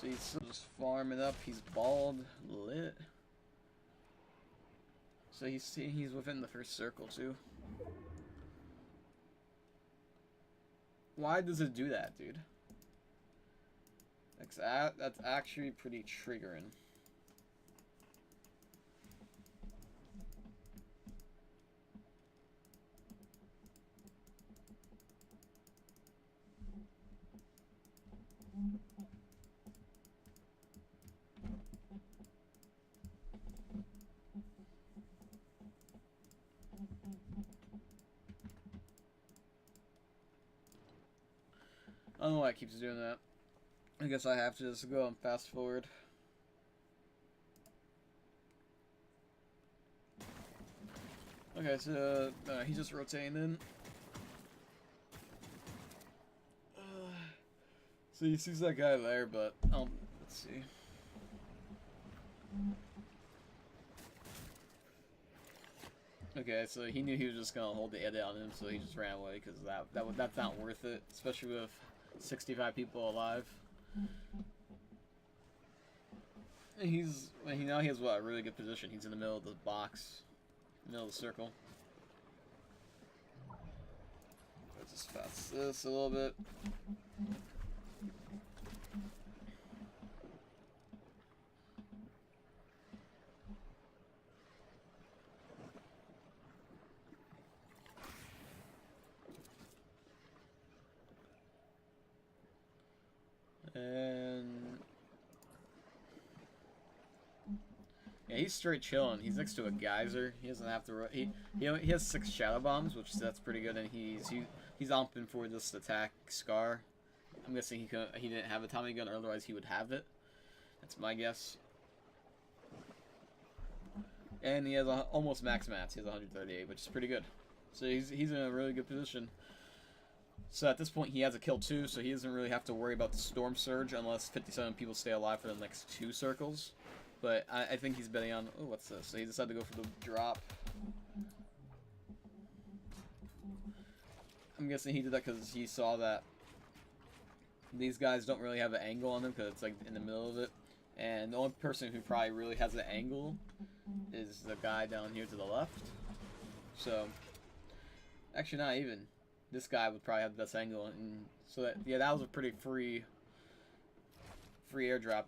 So he's still just farming up. He's bald, lit. So he's within the first circle too. Why does it do that, dude? That's actually pretty triggering. I don't know why it keeps doing that. I guess I have to just go and fast forward. Okay, so he's just rotating in. So he sees that guy there, but let's see. Okay, so he knew he was just gonna hold the edit on him, so he just ran away because that's not worth it, especially with 65 people alive. Now he has what, a really good position. He's in the middle of the box, middle of the circle. Let's just fast this a little bit. And yeah, he's straight chilling. He's next to a geyser. He doesn't have to. He has 6 shadow bombs, which that's pretty good. And he's opting for this attack Scar. I'm guessing he didn't have a Tommy gun, or otherwise he would have it. That's my guess. And he has almost max mats. He has 138, which is pretty good. So he's in a really good position. So at this point, he has a kill too, so he doesn't really have to worry about the storm surge unless 57 people stay alive for the next 2 circles. But I think he's betting on... Oh, what's this? So he decided to go for the drop. I'm guessing he did that because he saw that these guys don't really have an angle on them because it's like in the middle of it. And the only person who probably really has an angle is the guy down here to the left. So, actually not even. This guy would probably have the best angle, and so that was a pretty free airdrop,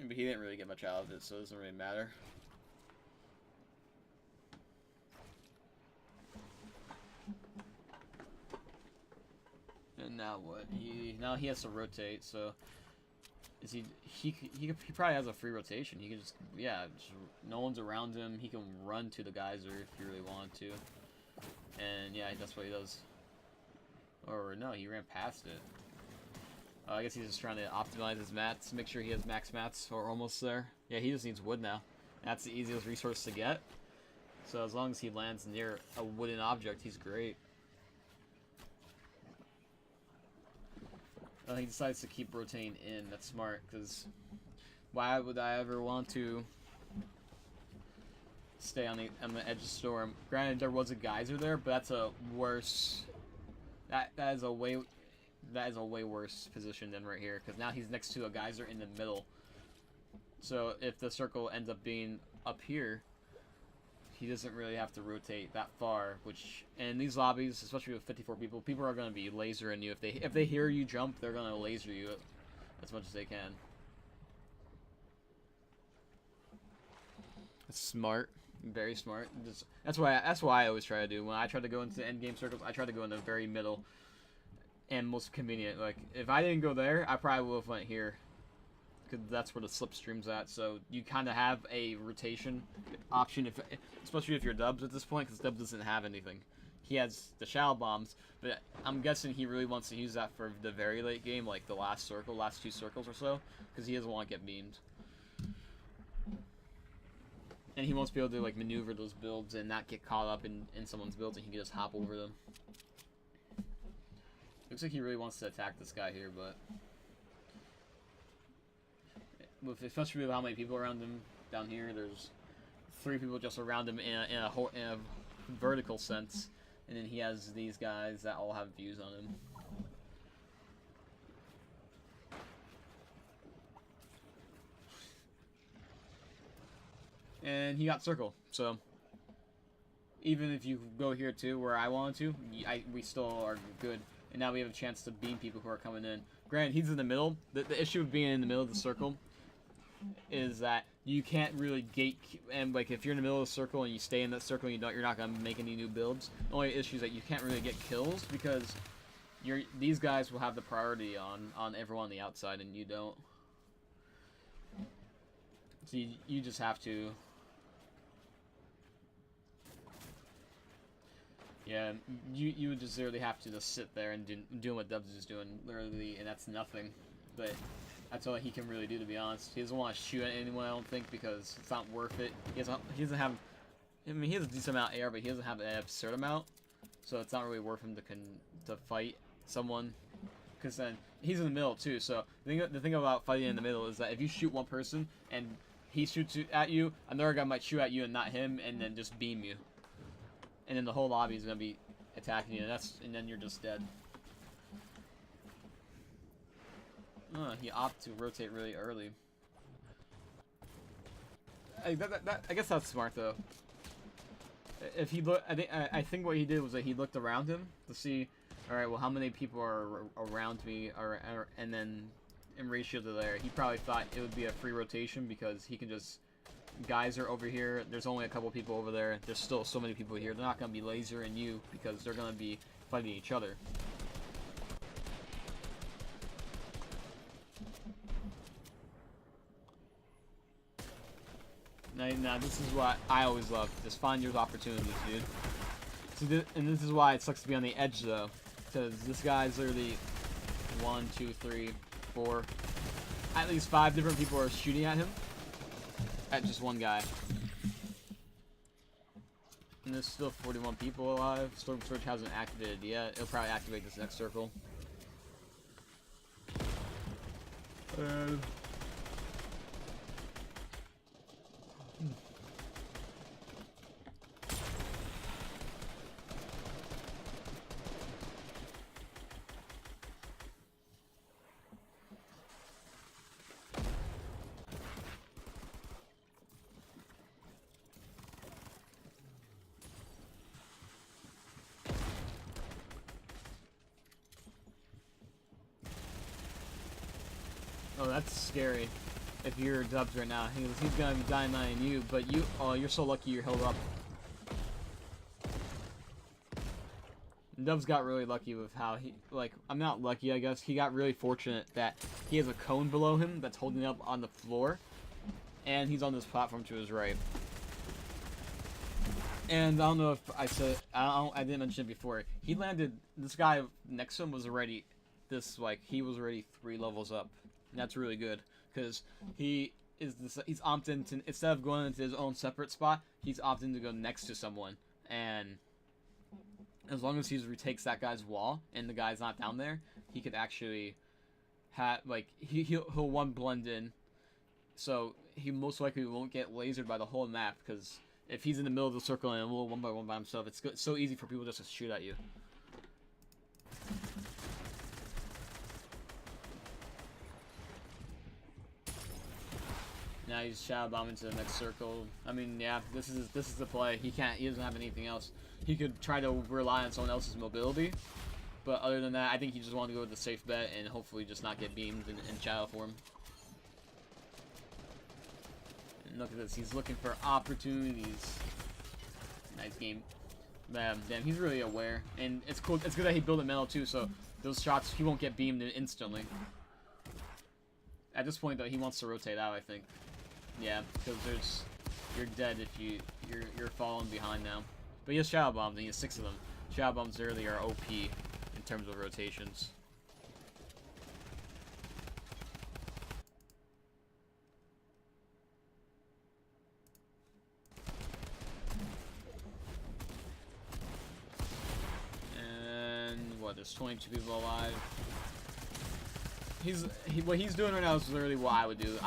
but he didn't really get much out of it, so it doesn't really matter. And now what? Now he has to rotate. So is he probably has a free rotation. He can just no one's around him. He can run to the geyser if he really wanted to, and yeah, that's what he does. Or no, he ran past it. I guess he's just trying to optimize his mats, make sure he has max mats, or almost there. Yeah, he just needs wood now. That's the easiest resource to get. So as long as he lands near a wooden object, he's great. He decides to keep rotating in. That's smart, because why would I ever want to stay on the edge of the storm? Granted, there was a geyser there, but that's a worse... That is a way worse position than right here, because now he's next to a geyser in the middle. So if the circle ends up being up here, he doesn't really have to rotate that far. Which, in these lobbies, especially with 54 people are going to be lasering you. If they hear you jump, they're going to laser you as much as they can. It's smart. Very smart. That's why I always try to do. When I try to go into end game circles, I try to go in the very middle and most convenient. Like, if I didn't go there, I probably would have went here, because that's where the slipstream's at. So you kind of have a rotation option, especially if you're Dubs at this point, because Dubs doesn't have anything. He has the shadow bombs, but I'm guessing he really wants to use that for the very late game, like the last 2 circles or so, because he doesn't want to get beamed. And he wants to be able to like maneuver those builds and not get caught up in someone's builds, and he can just hop over them. Looks like he really wants to attack this guy here, but especially with how many people around him down here, there's 3 people just around him in a vertical sense, and then he has these guys that all have views on him. and he got circle. So even if you go here too, where I wanted to, we still are good. And now we have a chance to beam people who are coming in. Granted, he's in the middle. The issue of being in the middle of the circle is that you can't really gate, and like if you're in the middle of the circle and you stay in that circle, and you're not gonna make any new builds. The only issue is that you can't really get kills because these guys will have the priority on everyone on the outside, and you don't. So you just have to. Yeah, you would just literally have to just sit there and do what Dubs is doing, literally, and that's nothing. But that's all he can really do, to be honest. He doesn't want to shoot at anyone, I don't think, because it's not worth it. He doesn't have. I mean, he has a decent amount of AR, but he doesn't have an absurd amount, so it's not really worth him to fight someone. Because then he's in the middle too. So the thing about fighting in the middle is that if you shoot one person and he shoots at you, another guy might shoot at you and not him, and then just beam you. And then the whole lobby is gonna be attacking you, and then you're just dead. He opted to rotate really early. I guess that's smart though. If he I think what he did was that he looked around him to see, all right, well, how many people are around me, and then in ratio to there, he probably thought it would be a free rotation because he can just. Guys are over here. There's only a couple people over there. There's still so many people here. They're not gonna be lasering you because they're gonna be fighting each other. Now this is what I always love. Just find your opportunities, dude. See, and this is why it sucks to be on the edge though, because this guy's literally 1, 2, 3, 4, at least 5 different people are shooting at him. At just one guy. And there's still 41 people alive. Storm Surge hasn't activated yet. It'll probably activate this next circle. Oh, that's scary. If you're Dubs right now, he's gonna be dying you, but you're so lucky you're held up. Dubs got really lucky with how I'm not lucky, I guess. He got really fortunate that he has a cone below him that's holding up on the floor, and he's on this platform to his right. And I don't know if I didn't mention it before. He landed. This guy next to him was already, he was already 3 levels up. And that's really good because he's opting to, instead of going into his own separate spot, he's opting to go next to someone. And as long as he retakes that guy's wall and the guy's not down there, he could actually he'll one blend in, so he most likely won't get lasered by the whole map, because if he's in the middle of the circle and a little one by himself, it's so easy for people just to shoot at you. Now he's shadow bombing to the next circle. I mean, yeah, this is the play. He doesn't have anything else. He could try to rely on someone else's mobility, but other than that, I think he just wanted to go with the safe bet and hopefully just not get beamed in shadow form. And look at this. He's looking for opportunities. Nice game. Damn, he's really aware, and it's cool. It's good that he built a metal too, so those shots he won't get beamed instantly. At this point, though, he wants to rotate out, I think. Yeah, because you're dead if you're falling behind now. But he has shadow bombs, and he has 6 of them. Shadow bombs early are OP in terms of rotations. And what? There's 22 people alive. What he's doing right now is literally what I would do.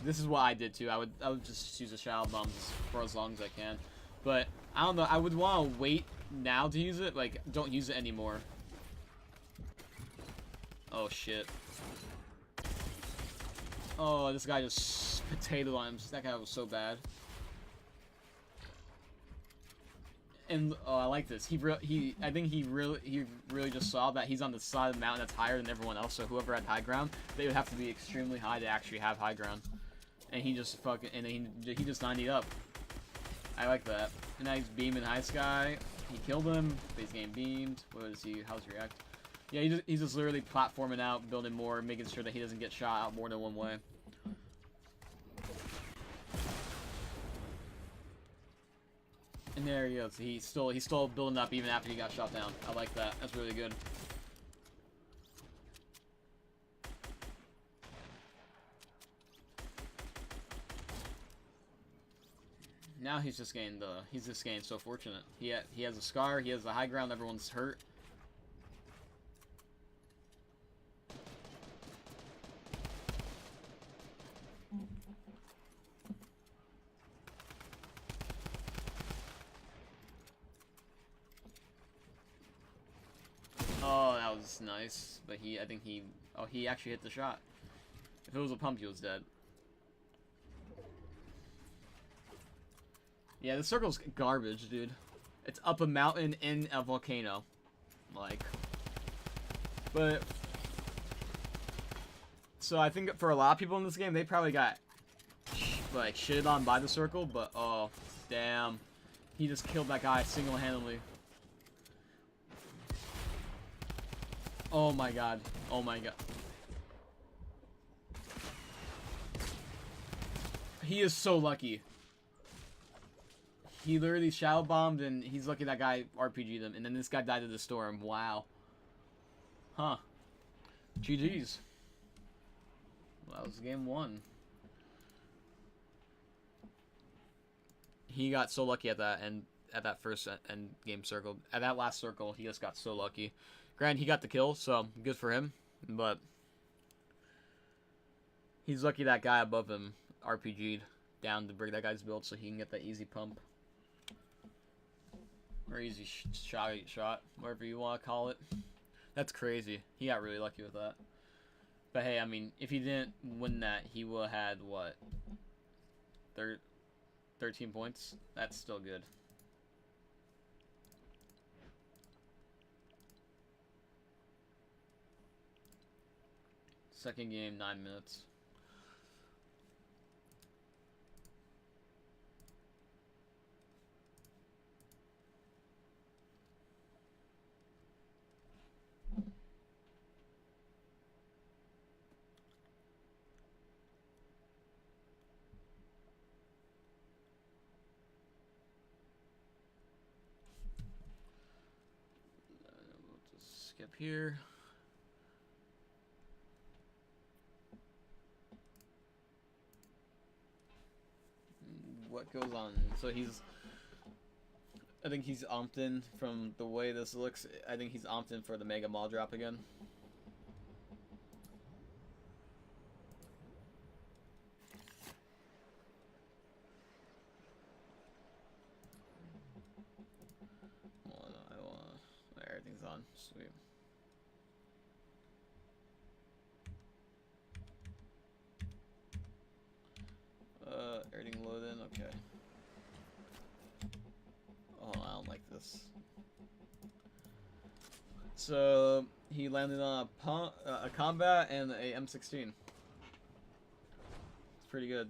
This is what I did too. I would just use the shadow bombs for as long as I can. But I don't know. I would want to wait now to use it. Like, don't use it anymore. Oh shit. Oh, this guy just potatoed on him. That guy was so bad. And I like this. I think he really just saw that he's on the side of the mountain that's higher than everyone else. So whoever had high ground, they would have to be extremely high to actually have high ground. And he just he just 90'd up. I like that. And now he's beaming High Sky. He killed him. Base game beamed. What is he? How's he react? Yeah, he's just literally platforming out, building more, making sure that he doesn't get shot out more than one way. And there he goes. He's still building up even after he got shot down. I like that. That's really good. Now he's just getting so fortunate. He has a scar. He has the high ground. Everyone's hurt. Oh, that was nice. But I think he actually hit the shot. If it was a pump, he was dead. Yeah, the circle's garbage, dude. It's up a mountain in a volcano. Like. But. So I think for a lot of people in this game, they probably got, like, shitted on by the circle, but, oh, damn. He just killed that guy single-handedly. Oh my god. Oh my god. He is so lucky. He literally shadow bombed, and he's lucky that guy RPG'd him, and then this guy died of the storm. Wow. Huh. GG's. Well, that was game 1. He got so lucky at that first end game circle. At that last circle, he just got so lucky. Granted, he got the kill, so good for him, but he's lucky that guy above him RPG'd down to break that guy's build so he can get that easy pump. Or easy shot, whatever you want to call it. That's crazy. He got really lucky with that. But hey, I mean, if he didn't win that, he would have had, what, 13 points? That's still good. Second game, 9 minutes. We'll just skip here. What goes on? So I think he's opt-in from the way this looks. I think he's opt-in for the Mega Mall drop again. Everything's on. Sweet. Everything load in. Okay. Oh, I don't like this. So he landed on a combat and a M16. It's pretty good.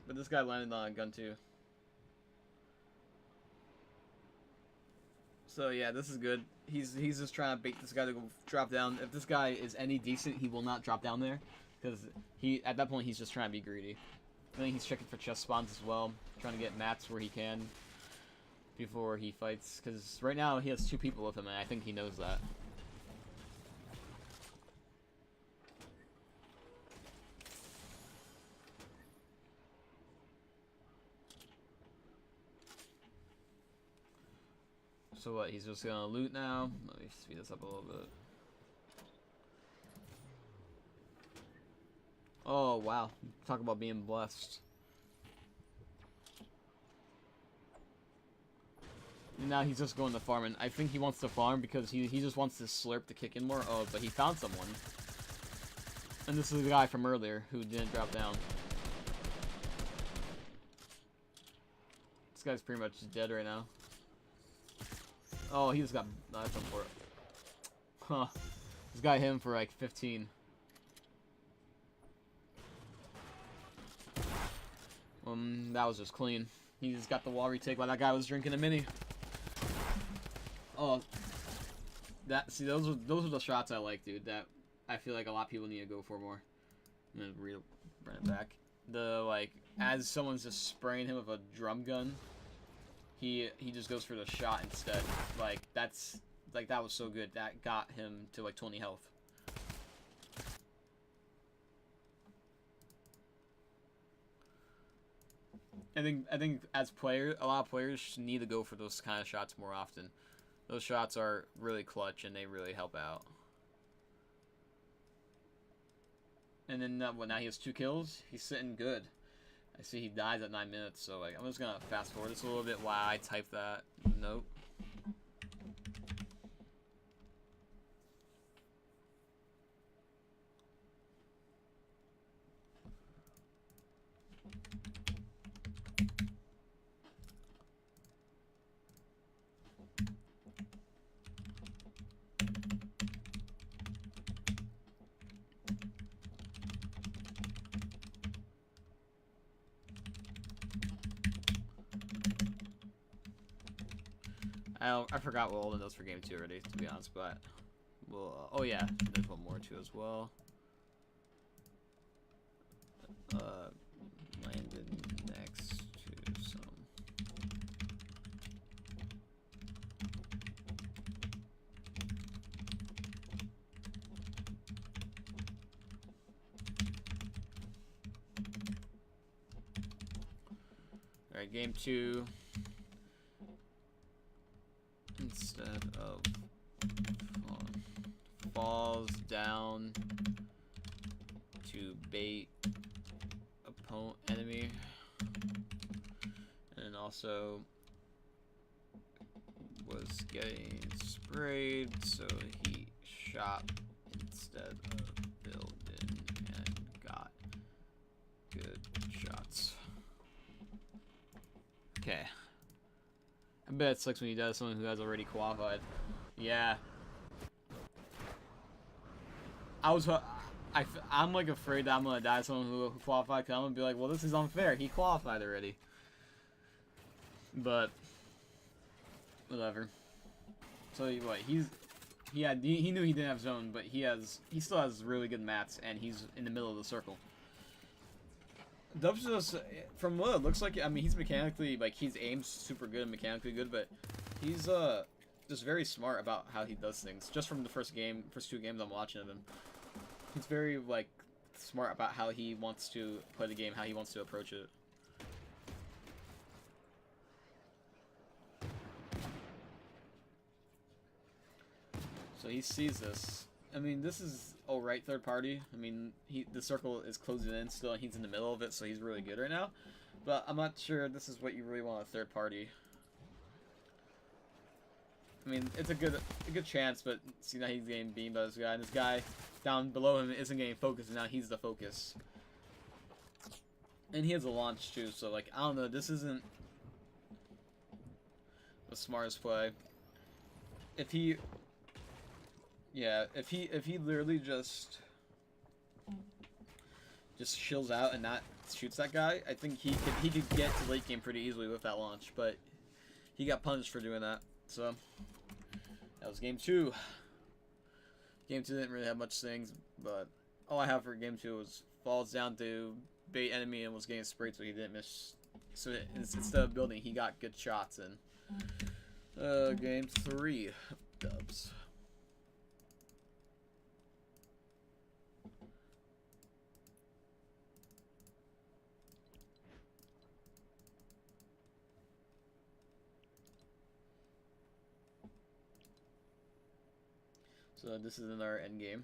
But this guy landed on a gun too. So yeah, this is good. He's just trying to bait this guy to go drop down. If this guy is any decent, he will not drop down there, because at that point he's just trying to be greedy. I think he's checking for chest spawns as well, trying to get mats where he can before he fights. Because right now he has 2 people with him, and I think he knows that. So what, he's just gonna loot now? Let me speed this up a little bit. Oh, wow. Talk about being blessed. And now he's just going to farm, and I think he wants to farm because he just wants to slurp to kick in more. Oh, but he found someone. And this is the guy from earlier who didn't drop down. This guy's pretty much dead right now. Oh, he just got. That's for it. Huh. This guy hit him for like 15. That was just clean. He just got the wall retake while that guy was drinking a mini. Oh, see, those are the shots I like, dude. That I feel like a lot of people need to go for more. I'm gonna run it back. The like, as someone's just spraying him with a drum gun, he just goes for the shot instead. Like that's like that was so good. That got him to like 20 health. I think as players, a lot of players need to go for those kind of shots more often. Those shots are really clutch and they really help out. And then what? Now he has 2 kills. He's sitting good. I see he dies at 9 minutes. So like I'm just gonna fast forward this a little bit while I type that note. I forgot what all the notes for game 2 already, to be honest, but well, oh yeah, there's one more too as well. Landed next to some. All right, game 2. Instead of falls down to bait opponent enemy, and also was getting sprayed, so he shot instead of building and got good shots. Okay. I bet it sucks when you die to someone who has already qualified. Yeah. I'm like afraid that I'm gonna die to someone who qualified, because I'm gonna be like, well, this is unfair. He qualified already. But whatever. So what? He knew he didn't have zone, but he still has really good mats, and he's in the middle of the circle. Dubs just, from what it looks like, I mean, he's mechanically, like, his aim's super good and mechanically good, but he's, just very smart about how he does things. Just from the first 2 games I'm watching of him. He's very, like, smart about how he wants to play the game, how he wants to approach it. So he sees this. I mean, this is alright third party. I mean, the circle is closing in still, and he's in the middle of it, so he's really good right now. But I'm not sure this is what you really want a third party. I mean, it's a good chance, but see now he's getting beamed by this guy, and this guy down below him isn't getting focused, and now he's the focus. And he has a launch too, so like I don't know, this isn't the smartest play. If he literally just chills out and not shoots that guy, I think he could get to late game pretty easily with that launch, but he got punished for doing that. So that was game 2. Game 2 didn't really have much things, but all I have for game 2 was falls down to bait enemy and was getting sprayed, so he didn't miss. So instead of building, he got good shots in. Game 3, dubs. So this is in our end game.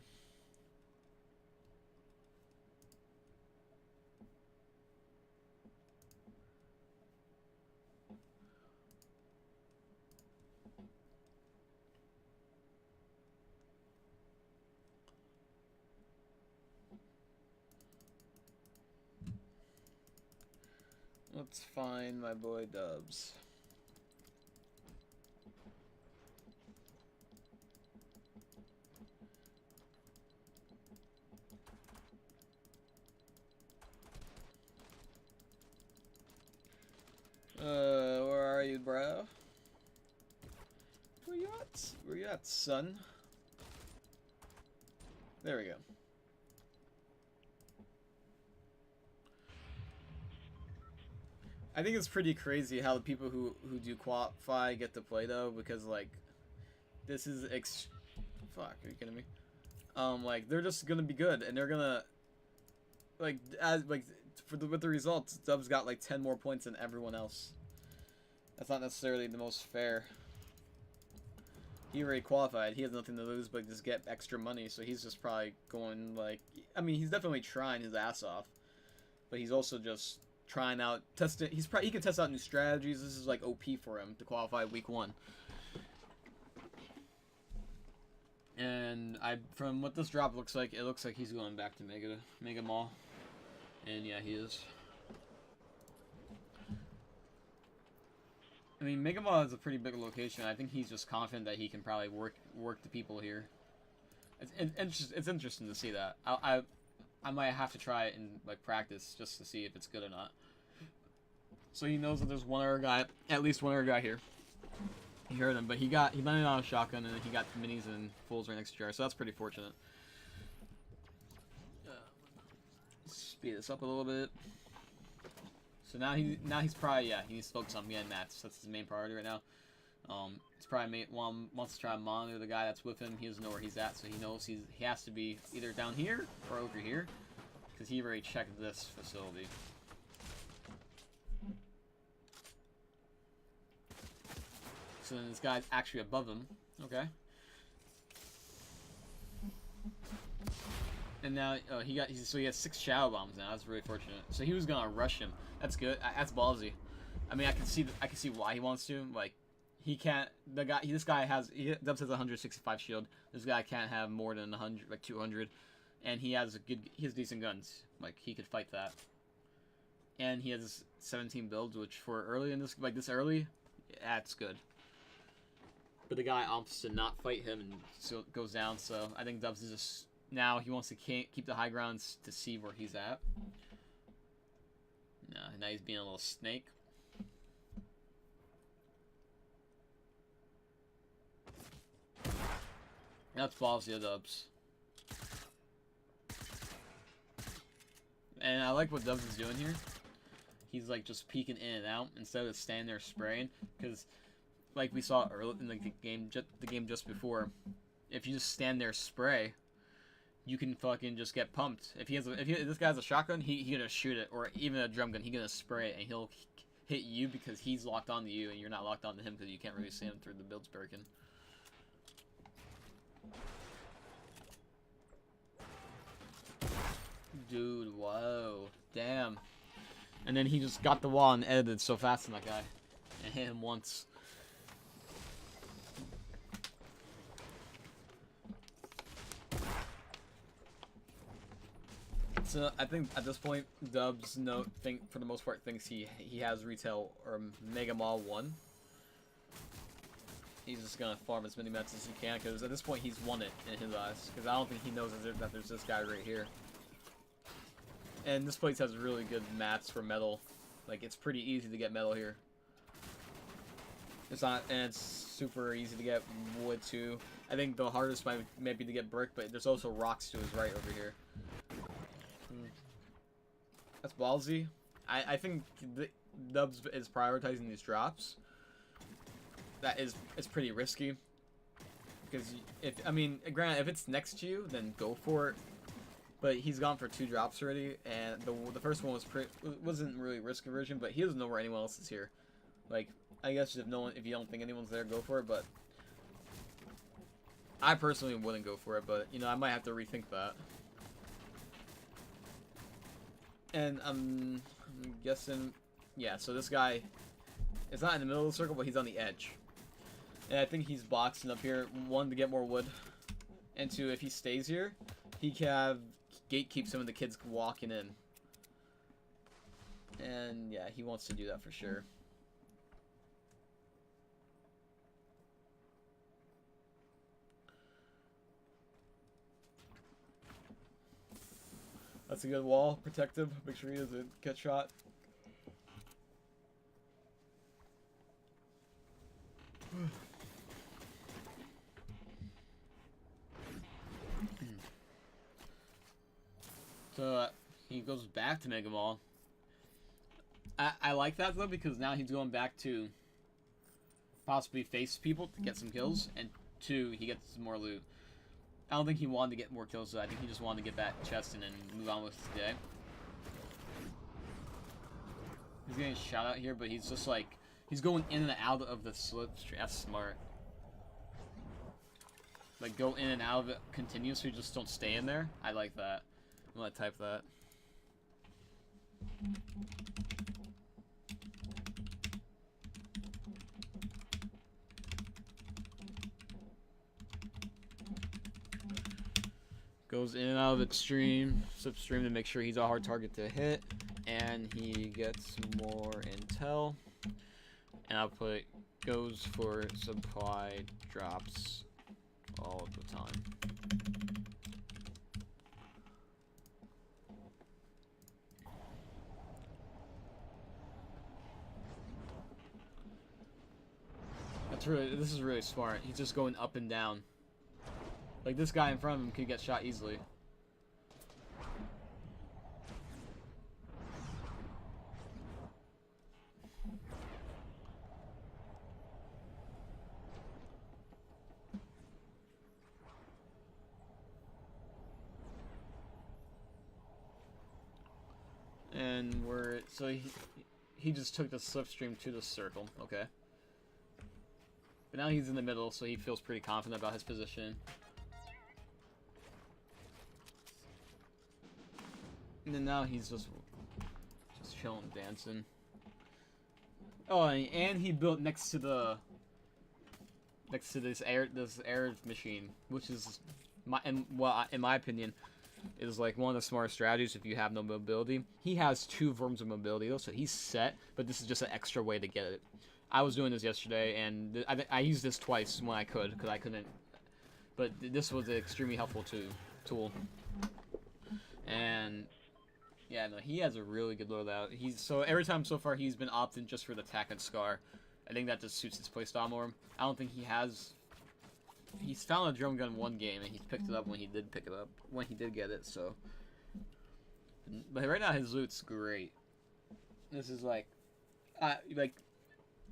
Let's find my boy Dubs. you at, son? There we go. I think it's pretty crazy how the people who do qualify get to play though, because like this is fuck, are you kidding me? Like they're just gonna be good, and they're gonna like with the results, Dub's got like 10 more points than everyone else. That's not necessarily the most fair. He already qualified. He has nothing to lose but just get extra money, so he's just probably going like, I mean, he's definitely trying his ass off, but he's also just trying out, testing. He can test out new strategies. This is like OP for him to qualify week 1. And from what this drop looks like, it looks like he's going back to Mega Mall, and yeah, he is. I mean, Mega Mall is a pretty big location. I think he's just confident that he can probably work the people here. It's interesting to see that. I might have to try it in like practice just to see if it's good or not. So he knows that there's one other guy, at least one other guy here. He heard him, but he landed on a shotgun, and then he got minis and fulls right next to JR, so that's pretty fortunate. Speed this up a little bit. So now he's probably, yeah, he needs to focus on getting mats. That's his main priority right now. He's probably wants to try to monitor the guy that's with him. He doesn't know where he's at, so he knows he has to be either down here or over here, because he already checked this facility. So then this guy's actually above him. Okay. And now he has 6 shadow bombs now. That's really fortunate. So he was gonna rush him. That's good. That's ballsy. I mean, I can see why he wants to. Like, he can't. This guy has 165 shield. This guy can't have more than 100, like 200, and he has decent guns. Like, he could fight that. And he has 17 builds, which for early in this early, that's good. But the guy opts to not fight him, and so it goes down. So I think Dubs is just now he wants to keep the high grounds to see where he's at. Now he's being a little snake. That's ballsy of Dubs. And I like what Dubs is doing here. He's like just peeking in and out instead of standing there spraying, because like we saw early in the game just before, if you just stand there spray, you can fucking just get pumped. If this guy has a shotgun, he gonna shoot it, or even a drum gun, he gonna spray it, and he'll hit you because he's locked onto you, and you're not locked onto him because you can't really see him through the build's broken. Dude, whoa, damn. And then he just got the wall and edited so fast on that guy, and hit him once. So I think at this point, Dubs for the most part thinks he has retail or Mega Mall 1. He's just gonna farm as many mats as he can, because at this point he's won it in his eyes. Because I don't think he knows that there's this guy right here. And this place has really good mats for metal. Like, it's pretty easy to get metal here. It's super easy to get wood too. I think the hardest might be to get brick, but there's also rocks to his right over here. That's ballsy. I think Dubs is prioritizing these drops. It's pretty risky. Because granted, if it's next to you, then go for it. But he's gone for 2 drops already, and the first one wasn't really risk aversion, but he doesn't know where anyone else is here. Like, I guess if you don't think anyone's there, go for it. But I personally wouldn't go for it. But I might have to rethink that. And I'm guessing, yeah. So this guy is not in the middle of the circle, but he's on the edge. And I think he's boxing up here. 1, to get more wood, and 2, if he stays here, he can have gatekeep some of the kids walking in. And yeah, he wants to do that for sure. That's a good wall, protective. Make sure he doesn't get shot. So he goes back to Mega Mall. I like that though because now he's going back to possibly face people to get some kills, and 2, he gets more loot. I don't think he wanted to get more kills though. I think he just wanted to get that chest in and move on with his day. He's getting shot out here, but he's just like, he's going in and out of the slipstream. That's smart. Like, go in and out of it continuously, just don't stay in there. I like that. I'm gonna type that. Goes in and out of its slipstream to make sure he's a hard target to hit, and he gets more intel. And I'll put goes for supply drops all of the time. This is really smart. He's just going up and down. Like, this guy in front of him could get shot easily. And so he just took the slipstream to the circle, okay. But now he's in the middle, so he feels pretty confident about his position. And then now he's just chilling, dancing. Oh, and he built next to this air machine, which is in my opinion, is like one of the smartest strategies if you have no mobility. He has 2 forms of mobility though, so he's set, but this is just an extra way to get it. I was doing this yesterday, and I used this twice when I could, because I couldn't. But this was an extremely helpful tool. And yeah, no, he has a really good loadout. So every time so far he's been opting just for the tack and scar. I think that just suits his playstyle more. I don't think he's found a drum gun one game, and he's picked it up when he did get it. So, but right now his loot's great. This is like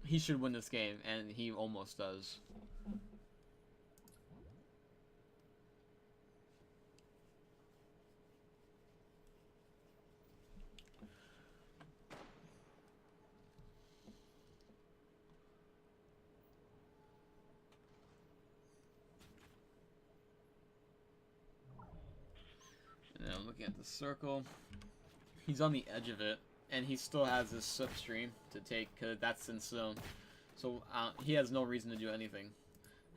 he should win this game, and he almost does. And I'm looking at the circle. He's on the edge of it, and he still has this slipstream to take, because that's in zone. So he has no reason to do anything.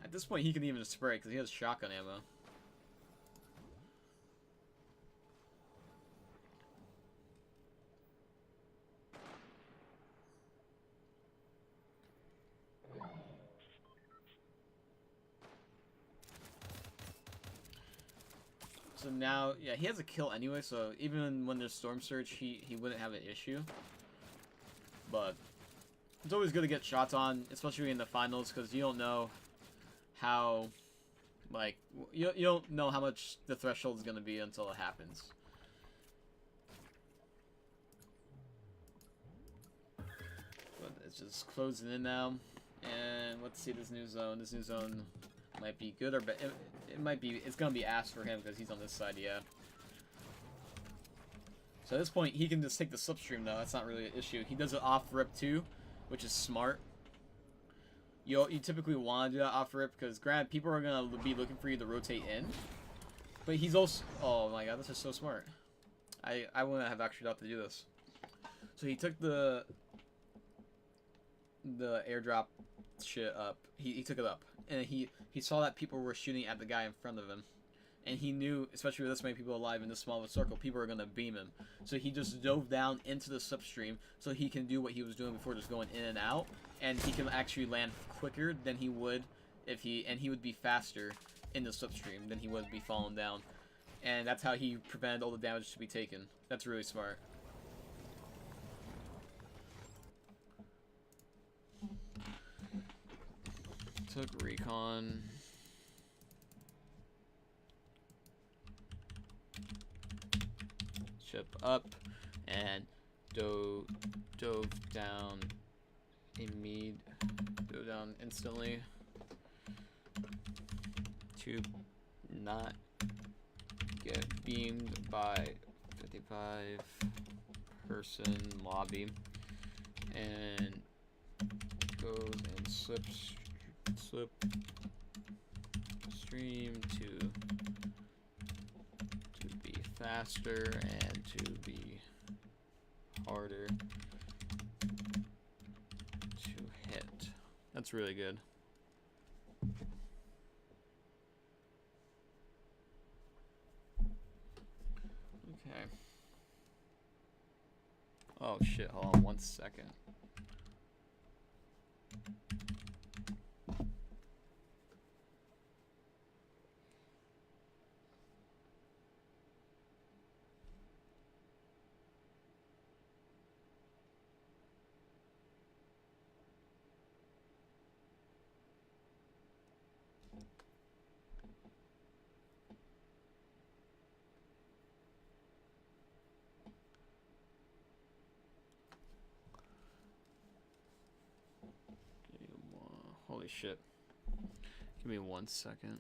At this point, he can even spray, because he has shotgun ammo. So now, yeah, he has a kill anyway, so even when there's Storm Surge, he wouldn't have an issue. But it's always good to get shots on, especially in the finals, because you don't know how, like, you don't know how much the threshold is going to be until it happens. But it's just closing in now, and let's see this new zone. This new zone might be good or bad. It might be. It's gonna be ass for him because he's on this side. Yeah. So at this point, he can just take the slipstream though. That's not really an issue. He does it off rip too, which is smart. You typically want to do that off rip because, granted, people are gonna be looking for you to rotate in. But he's also. Oh my god, this is so smart. I wouldn't have actually thought to do this. So he took the airdrop shit up. He took it up, and he saw that people were shooting at the guy in front of him, and he knew, especially with this many people alive in this small of a circle, people are gonna beam him. So he just dove down into the slipstream so he can do what he was doing before, just going in and out, and he can actually land quicker than he would if he would be faster in the slipstream than he would be falling down, and that's how he prevented all the damage to be taken. That's really smart. Took recon. chip up, and dove down dove down instantly to not get beamed by 55 person lobby, and goes and slip stream to be faster and to be harder to hit. That's really good. Okay. Oh shit, hold on 1 second. Holy shit. Give me 1 second.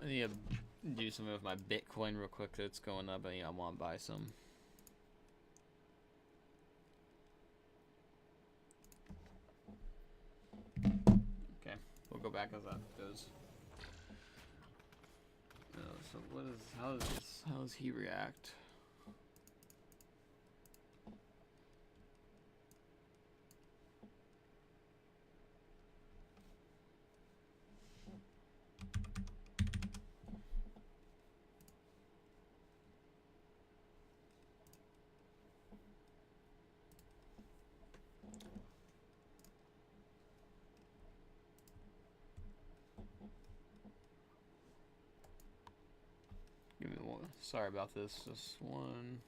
I need to do something with my Bitcoin real quick that's going up. I want to buy some. Okay, we'll go back as that goes. So what is, how does he react? Give me one. Sorry about this. Just one.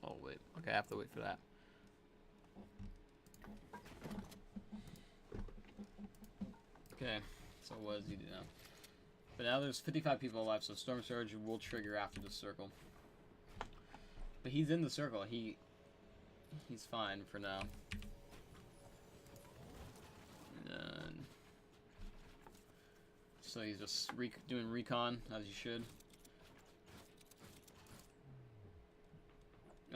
Oh wait. Okay, I have to wait for that. Okay, so what does he do now? But now there's 55 people alive, so Storm Surge will trigger after the circle. But he's in the circle. He's fine for now. And so he's just doing recon as you should.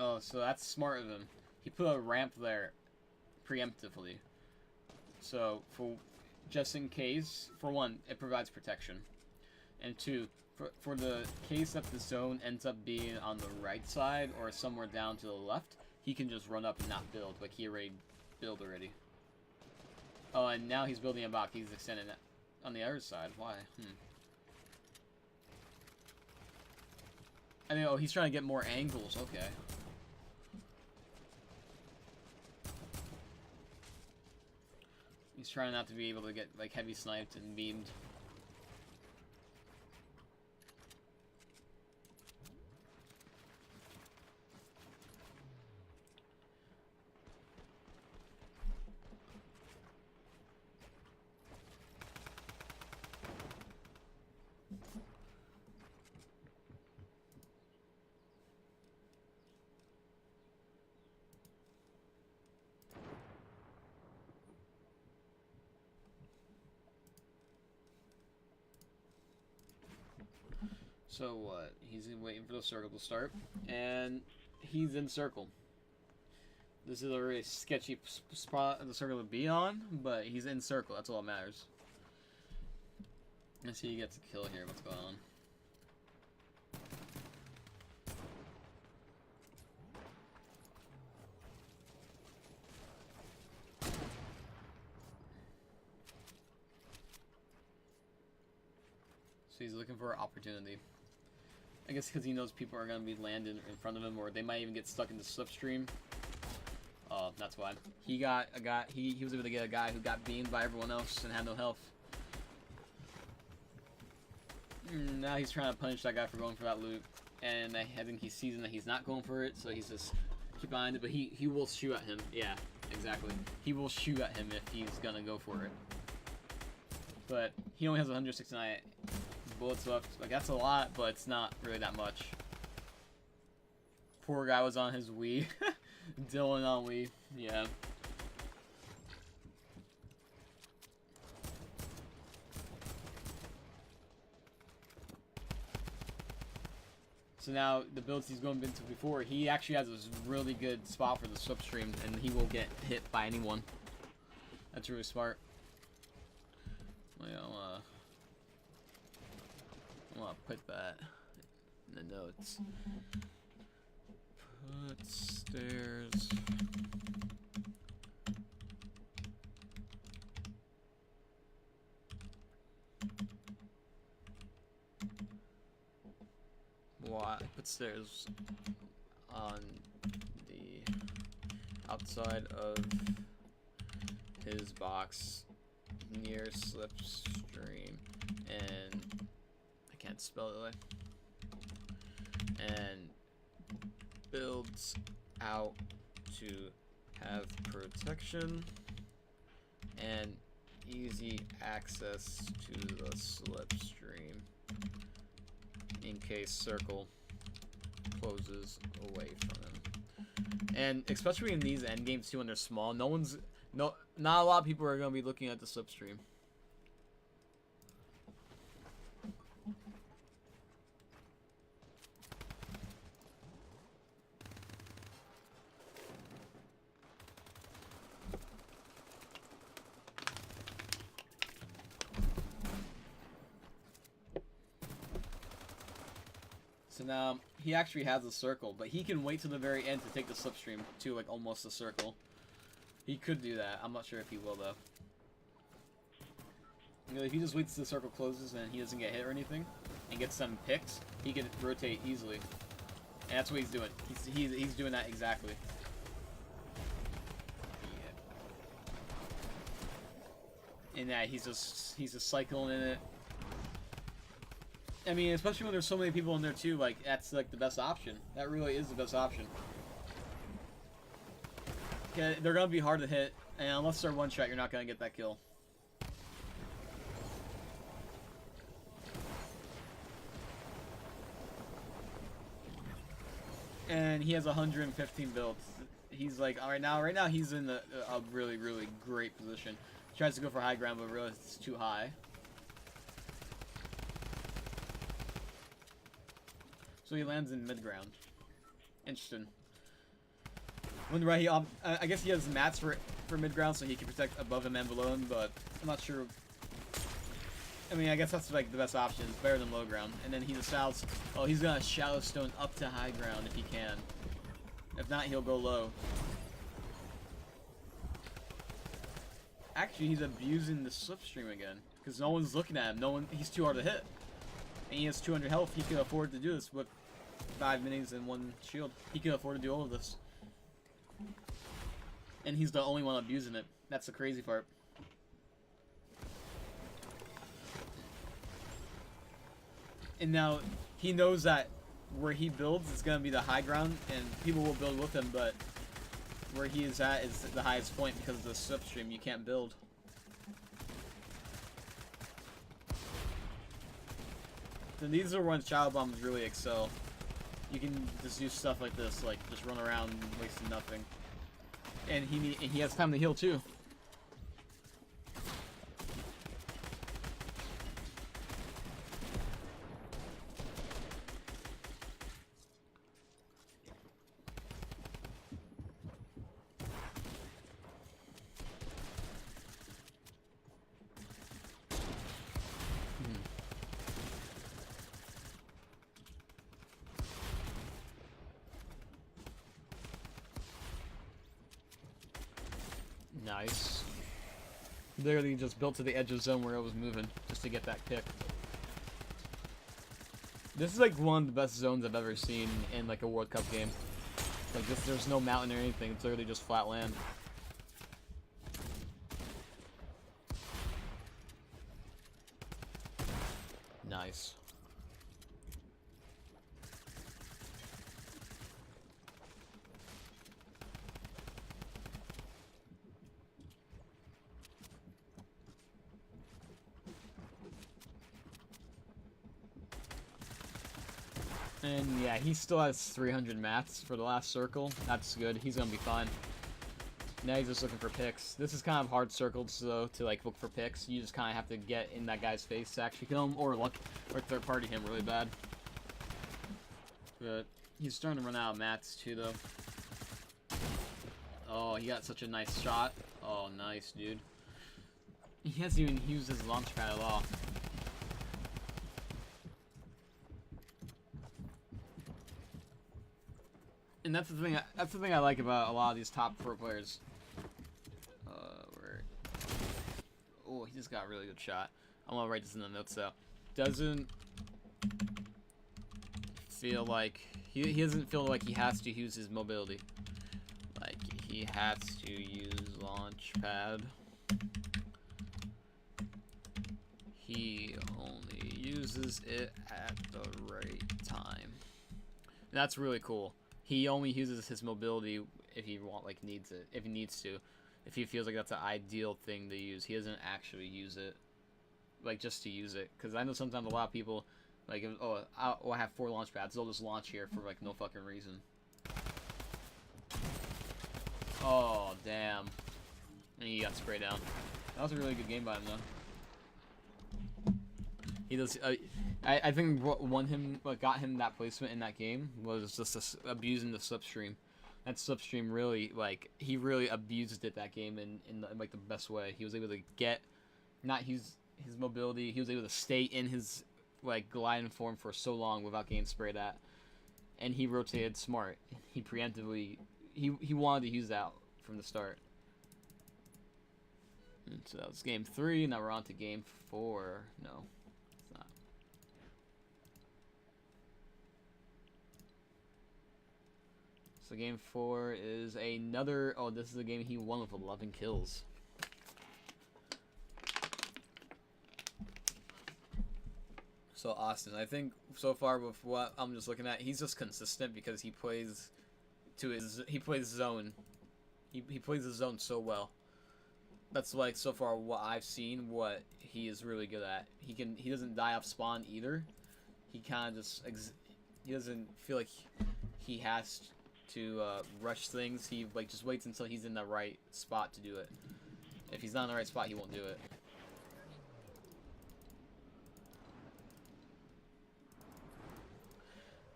Oh, so that's smart of him. He put a ramp there preemptively. So for just in case, for one, it provides protection. And two, for the case that the zone ends up being on the right side or somewhere down to the left, he can just run up and not build, like he already built already. Oh, and now he's building a box. He's extending it on the other side. Why? I mean, oh, he's trying to get more angles. Okay. He's trying not to be able to get, like, heavy sniped and beamed. So what? He's waiting for the circle to start, and he's in circle. This is a really sketchy spot in the circle to be on, but he's in circle. That's all that matters. Let's see, he gets a kill here. What's going on? So he's looking for an opportunity. I guess because he knows people are going to be landing in front of him, or they might even get stuck in the slipstream. That's why. He got a guy, he was able to get a guy who got beamed by everyone else and had no health. Now he's trying to punish that guy for going for that loot. And I think he's seeing that he's not going for it, so he's just keep behind it. But he will shoot at him. Yeah, exactly. He will shoot at him if he's going to go for it. But he only has 169 bullets left. Like, that's a lot, but it's not really that much. Poor guy was on his Wii. Dylan on Wii. Yeah. So now, the builds he's going into before, he actually has this really good spot for the slipstream, and he won't get hit by anyone. That's really smart. I want to put that in the notes. Put stairs. Why? Put stairs on the outside of his box near slipstream, and I can't spell it and builds out to have protection and easy access to the slipstream in case circle closes away from him. And especially in these end games too, when they're small, not a lot of people are going to be looking at the slipstream. So now, he actually has a circle, but he can wait till the very end to take the slipstream to, like, almost a circle. He could do that. I'm not sure if he will, though. You know, if he just waits till the circle closes and he doesn't get hit or anything, and gets some picks, he can rotate easily. And that's what he's doing. He's doing that exactly. Yeah. And yeah, he's just cycling in it. I mean, especially when there's so many people in there too, like, that's like the best option. That really is the best option. Okay, they're gonna be hard to hit, and unless they're one shot, you're not gonna get that kill. And he has 115 builds. He's like, right now he's in a really, really great position. He tries to go for high ground, but realizes it's too high. So he lands in mid ground. Interesting. When right, I guess he has mats for mid ground, so he can protect above him and below him. But I'm not sure. I mean, I guess that's like the best option. It's better than low ground. And then he decides, oh, he's gonna shallow stone up to high ground if he can. If not, he'll go low. Actually, he's abusing the slipstream again because no one's looking at him. He's too hard to hit. And he has 200 health. He can afford to do this with 5 minis and 1 shield. He can afford to do all of this. And he's the only one abusing it. That's the crazy part. And now, he knows that where he builds is going to be the high ground, and people will build with him, but where he is at is the highest point because of the slipstream. You can't build. And these are when child bombs really excel. You can just do stuff like this, like just run around wasting nothing. And he has time to heal too. Nice. Literally just built to the edge of zone where I was moving just to get that pick. This is like one of the best zones I've ever seen in like a World Cup game. Like this, there's no mountain or anything. It's literally just flat land. Nice. And yeah, he still has 300 mats for the last circle. That's good. He's gonna be fine. Now he's just looking for picks. This is kind of hard circled, so to like look for picks, you just kind of have to get in that guy's face to actually kill him, or third party him really bad. But he's starting to run out of mats too, though. Oh, he got such a nice shot. Oh, nice, dude. He hasn't even used his launch pad at all. And that's the thing. That's the thing I like about a lot of these top pro players. Oh, he just got a really good shot. I'm gonna write this in the notes though. Doesn't feel like he doesn't feel like he has to use his mobility. Like he has to use launch pad. He only uses it at the right time. And that's really cool. He only uses his mobility if he needs it. If he needs to. If he feels like that's an ideal thing to use. He doesn't actually use it. Like, just to use it. Because I know sometimes a lot of people, like, oh, I have 4 launch pads. They'll just launch here for, like, no fucking reason. Oh, damn. And he got sprayed down. That was a really good game by him, though. He does. I think what got him that placement in that game was just abusing the slipstream. That slipstream really, like, he really abused it that game in like the best way. He was able to not use his mobility. He was able to stay in his like gliding form for so long without getting sprayed at. And he rotated smart. He preemptively he wanted to use that from the start. And so that was game 3. Now we're on to game 4. No. So game 4 is another. Oh, this is a game he won with 11 kills. So Austin, I think so far with what I'm just looking at, he's just consistent because he plays zone. He plays the zone so well. That's like so far what I've seen. What he is really good at. He doesn't die off spawn either. He kind of just he doesn't feel like he has to rush things. He like just waits until he's in the right spot to do it. If he's not in the right spot, he won't do it.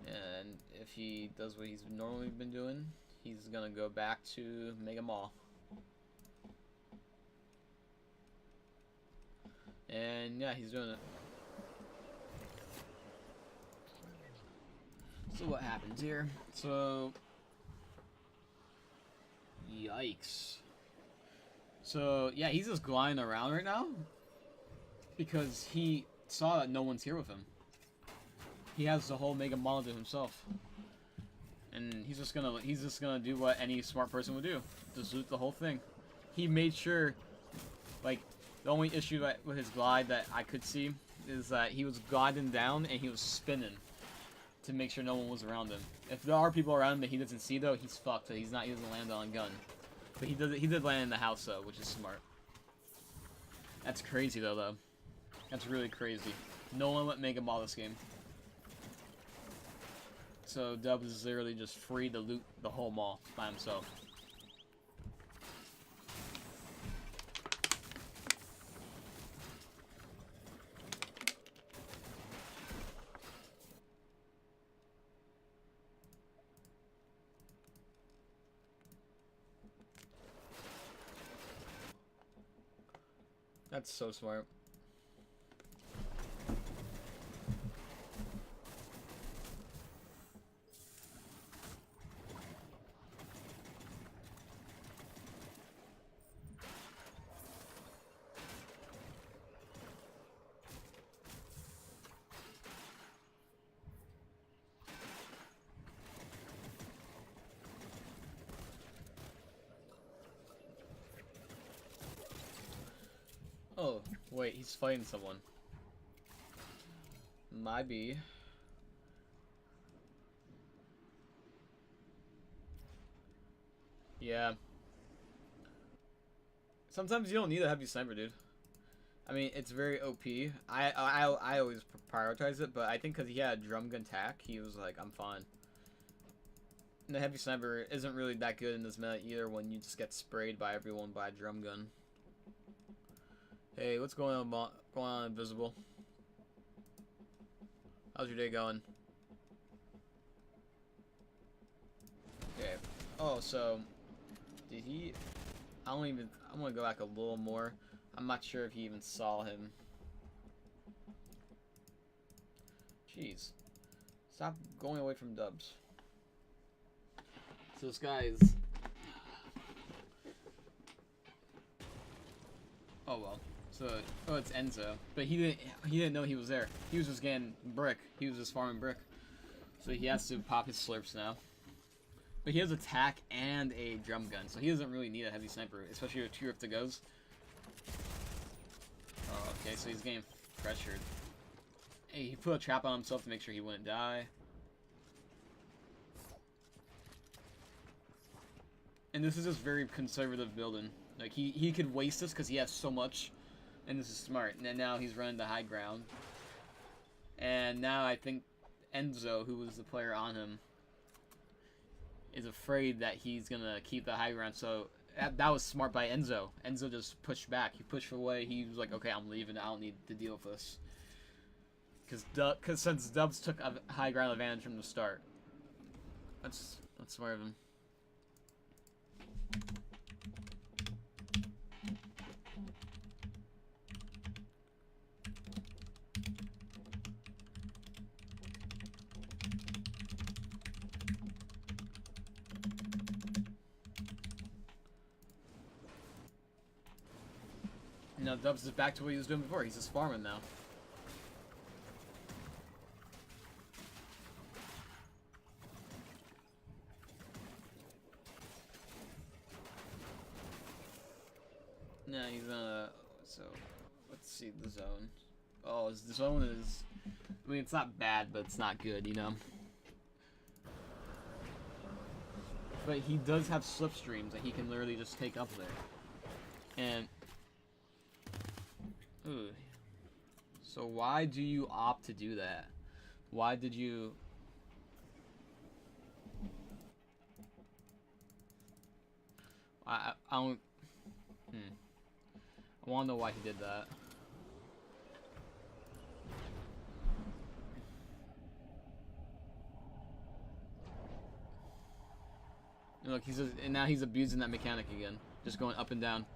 And if he does what he's normally been doing, he's gonna go back to Mega Mall. And yeah, he's doing it. So what happens here? So yikes. So yeah, he's just gliding around right now because he saw that no one's here with him. He has the whole Mega Mall to himself, and he's just gonna do what any smart person would do: just loot the whole thing. He made sure, like, the only issue with his glide that I could see is that he was gliding down and he was spinning to make sure no one was around him. If there are people around him that he doesn't see, though, he's fucked. So he doesn't land on a gun. But he did land in the house, though, which is smart. That's crazy, though. That's really crazy. No one went Mega Mall this game. So Dubs is literally just free to loot the whole mall by himself. That's so smart. Wait, he's fighting someone. Might be. Yeah. Sometimes you don't need a heavy sniper, dude. I mean, it's very OP. I always prioritize it, but I think because he had a drum gun tack, he was like, I'm fine. And the heavy sniper isn't really that good in this meta either when you just get sprayed by everyone by a drum gun. Hey, what's going on, Invisible? How's your day going? Okay. Oh, so did he? I'm gonna go back a little more. I'm not sure if he even saw him. Jeez. Stop going away from Dubs. So this guy is... Oh well. So, oh, it's Enzo. But he didn't know he was there. He was just getting brick. He was just farming brick. So he has to pop his slurps now. But he has attack and a drum gun, so he doesn't really need a heavy sniper, especially with 2 Rift to goes. Oh, okay, so he's getting pressured. Hey, he put a trap on himself to make sure he wouldn't die. And this is just very conservative building. Like, he could waste this because he has so much, and this is smart. And now he's running the high ground. And now I think Enzo, who was the player on him, is afraid that he's gonna keep the high ground, so that was smart by Enzo. Enzo just pushed back. He pushed away. He was like, okay, I'm leaving. I don't need to deal with this. Because since Dubs took a high ground advantage from the start. That's smart of him. Now Dubs is back to what he was doing before. He's just farming now. Nah, he's so let's see the zone. Oh, the zone is, I mean, it's not bad, but it's not good, you know. But he does have slipstreams that he can literally just take up there. And ooh. So why do you opt to do that? Why did you... I don't... I want to know why he did that. And look, and now he's abusing that mechanic again. Just going up and down.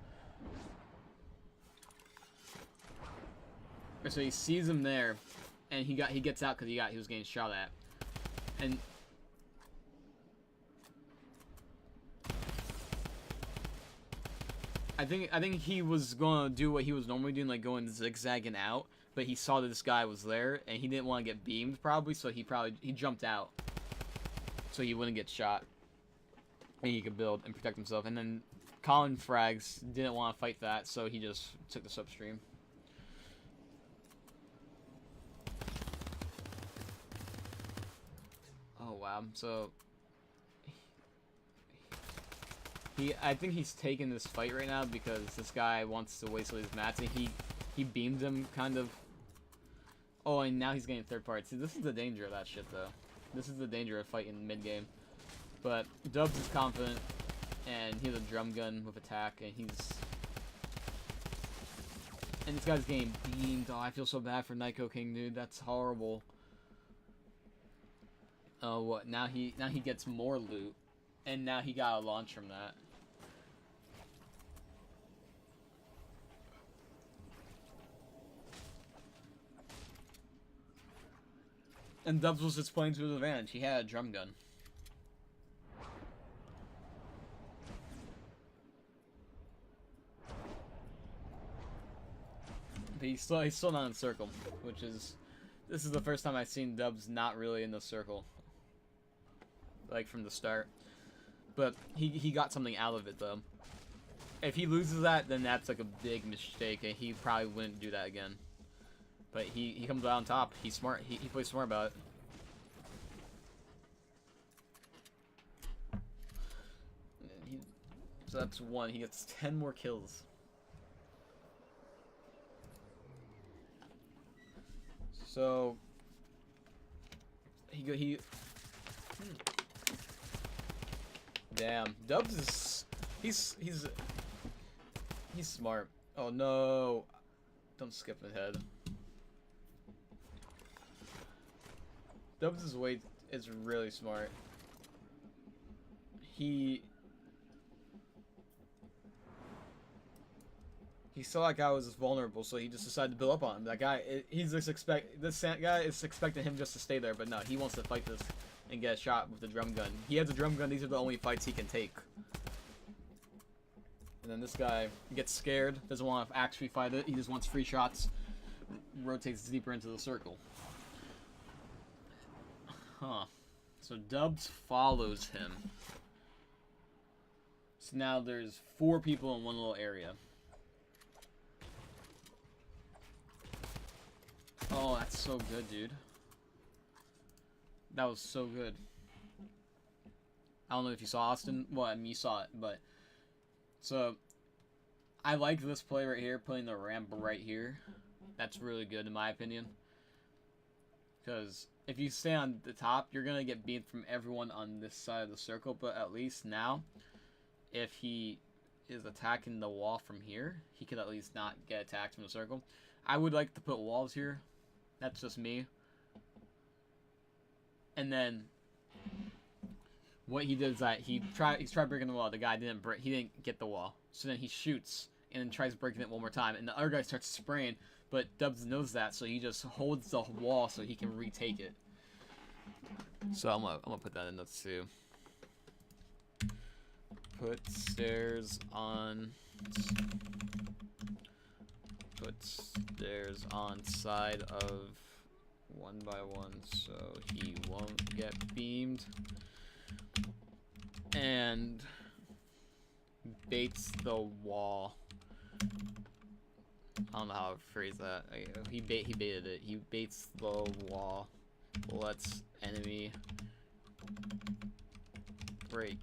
So he sees him there, and he gets out because he was getting shot at, and I think he was gonna do what he was normally doing, like going zigzagging out, but he saw that this guy was there, and he didn't want to get beamed probably, so he jumped out, so he wouldn't get shot, and he could build and protect himself. And then Colin Frags didn't want to fight that, so he just took the substream. Oh wow, so I think he's taking this fight right now because this guy wants to waste all his mats, and he beamed him kind of. Oh, and now he's getting third party. See, this is the danger of that shit though. This is the danger of fighting mid game. But Dubs is confident, and he has a drum gun with attack, and this guy's getting beamed. Oh, I feel so bad for Nico King, dude. That's horrible. Oh, what? Now he gets more loot, and now he got a launch from that. And Dubs was just playing to his advantage. He had a drum gun. But he's still not in circle, which is, this is the first time I've seen Dubs not really in the circle. Like from the start. But he got something out of it though. if he loses that, then that's like a big mistake, and he probably wouldn't do that again. But he comes out on top. He's smart. He plays smart about it. So that's one. He gets 10 more kills. So damn, Dubs is he's smart. Oh no, don't skip ahead. Dubs' way is really smart. He saw that guy was vulnerable, so he just decided to build up on him. That guy, this guy is expecting him just to stay there, but no, he wants to fight this and get a shot with the drum gun. He has a drum gun. These are the only fights he can take. And then this guy gets scared, doesn't want to actually fight it. He just wants free shots. Rotates deeper into the circle. Huh. So Dubs follows him. So now there's 4 people in one little area. Oh, that's so good, dude. That was so good. I don't know if you saw Austin. Well, I mean, you saw it, but... So, I like this play right here, putting the ramp right here. That's really good, in my opinion. Because if you stay on the top, you're going to get beat from everyone on this side of the circle. But at least now, if he is attacking the wall from here, he could at least not get attacked from the circle. I would like to put walls here. That's just me. And then what he did is that he's tried breaking the wall. The guy didn't get the wall. So then he shoots and then tries breaking it one more time. And the other guy starts spraying, but Dubs knows that, so he just holds the wall so he can retake it. So I'm gonna put that in notes too. Put stairs on. Put stairs on side of 1 by 1 so he won't get beamed. And baits the wall. I don't know how to phrase that. He baited it. He baits the wall. Lets enemy break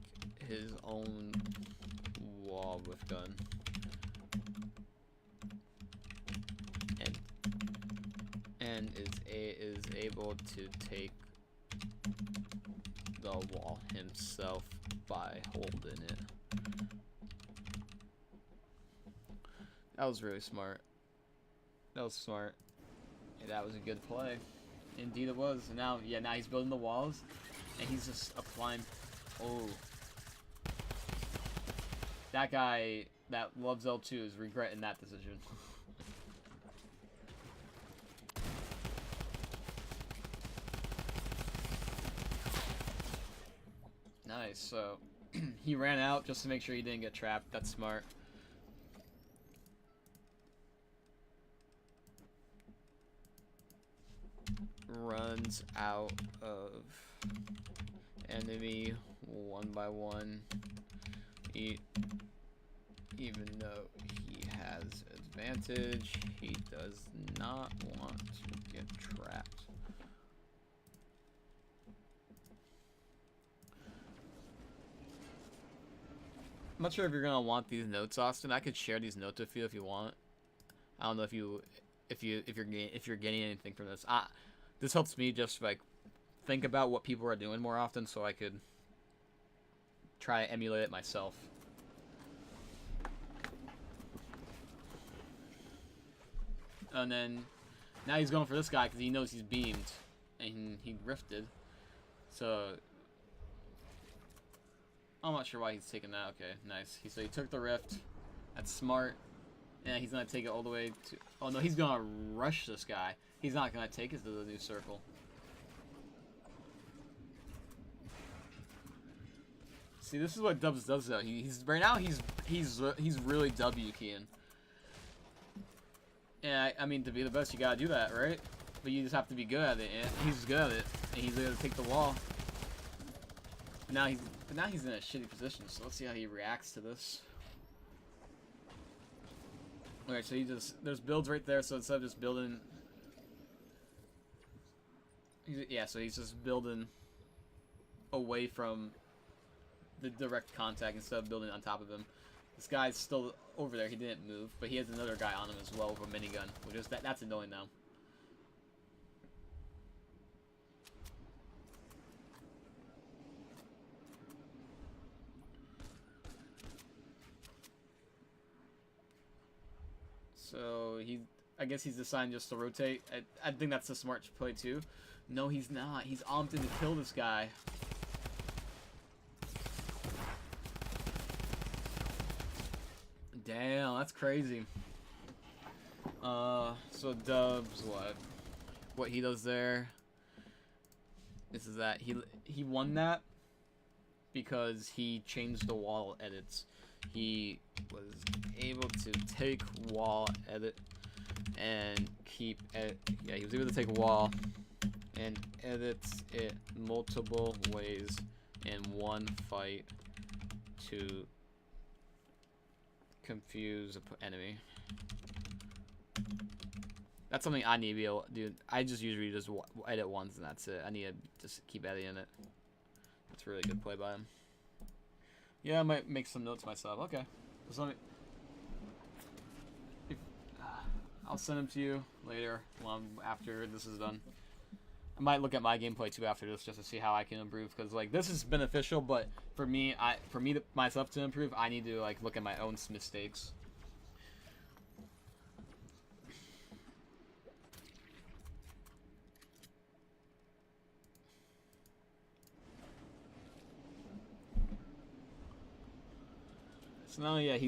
his own wall with gun. And is able to take the wall himself by holding it. That was really smart. That was smart. Yeah, that was a good play. Indeed it was. And now, yeah, now he's building the walls, and he's just applying. Oh, that guy that loves L2 is regretting that decision. Nice. So he ran out just to make sure he didn't get trapped. That's smart. Runs out of enemy 1 by 1. Even though he has advantage, he does not want to get trapped. I'm not sure if you're gonna want these notes, Austin. I could share these notes with you if you want. I don't know if you're getting anything from this. This helps me just like think about what people are doing more often, so I could try to emulate it myself. And then now he's going for this guy because he knows he's beamed, and he rifted. So I'm not sure why he's taking that. Okay, nice. So he took the rift. That's smart. Yeah, he's gonna take it all the way to. Oh no, he's gonna rush this guy. He's not gonna take it to the new circle. See, this is what Dubs does though. He's right now. He's really W keying. Yeah, I mean, to be the best, you gotta do that, right? But you just have to be good at it. And he's good at it, and he's gonna take the wall. But now he's in a shitty position. So let's see how he reacts to this. Alright, so there's builds right there, so instead of just building... Yeah, so he's just building away from the direct contact instead of building on top of him. This guy's still over there, he didn't move, but he has another guy on him as well with a minigun, which is that's annoying now. So I guess he's deciding just to rotate. I think that's a smart play too. No, he's not. He's opting to kill this guy. Damn, that's crazy. So Dubs, what he does there? This is that he won that because he changed the wall edits. He was able to take wall edit and keep it. Yeah, he was able to take wall and edit it multiple ways in one fight to confuse an enemy. That's something I need to be able to do. I just usually just edit once and that's it. I need to just keep editing it. That's a really good play by him. Yeah, I might make some notes myself. Okay. Just let me... I'll send them to you later after this is done. I might look at my gameplay too after this just to see how I can improve, because like this is beneficial, but for me myself to improve, I need to like look at my own mistakes. So now, yeah,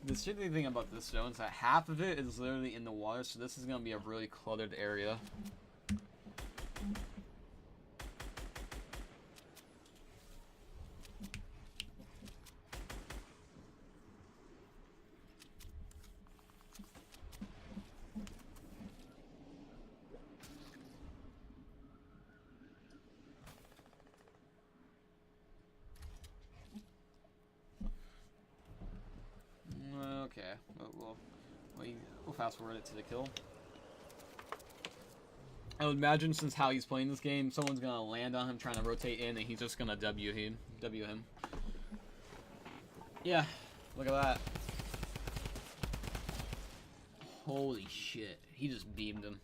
the shitty thing about this zone is that half of it is literally in the water, so this is gonna be a really cluttered area. Okay, we'll fast forward it to the kill. I would imagine, since how he's playing this game, someone's gonna land on him trying to rotate in, and he's just gonna W him. Yeah, look at that. Holy shit, he just beamed him.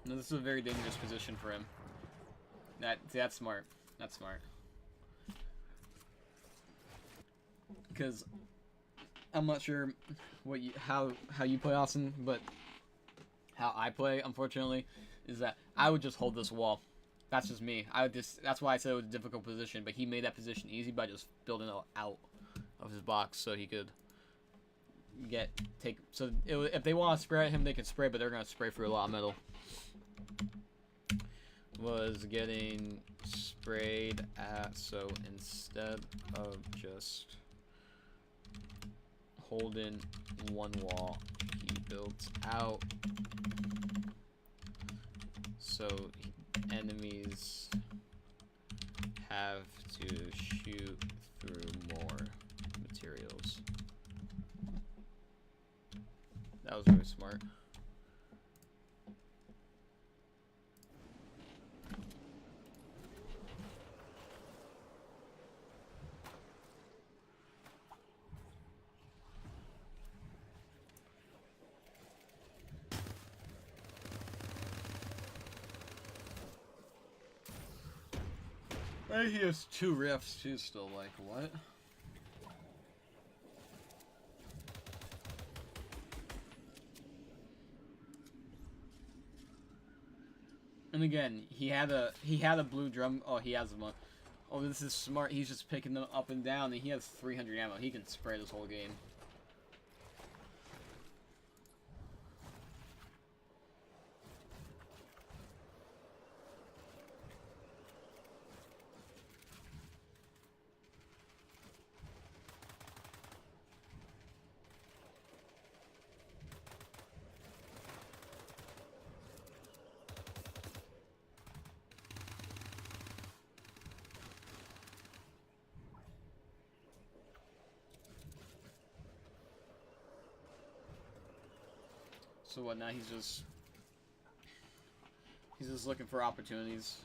No, this is a very dangerous position for him. That's smart. That's smart. Because I'm not sure how you play, Austin, but how I play, unfortunately, is that I would just hold this wall. That's just me. That's why I said it was a difficult position, but he made that position easy by just building it out of his box so he could if they want to spray at him, they can spray, but they're gonna spray through a lot of metal. Was getting sprayed at, so instead of just holding one wall, he built out so enemies have to shoot through more materials. That was really smart. He has 2 rifts too still, like, what? And again, he had a blue drum. Oh, he has one. Oh, this is smart. He's just picking them up and down, and he has 300 ammo. He can spray this whole game. So what now? He's just looking for opportunities.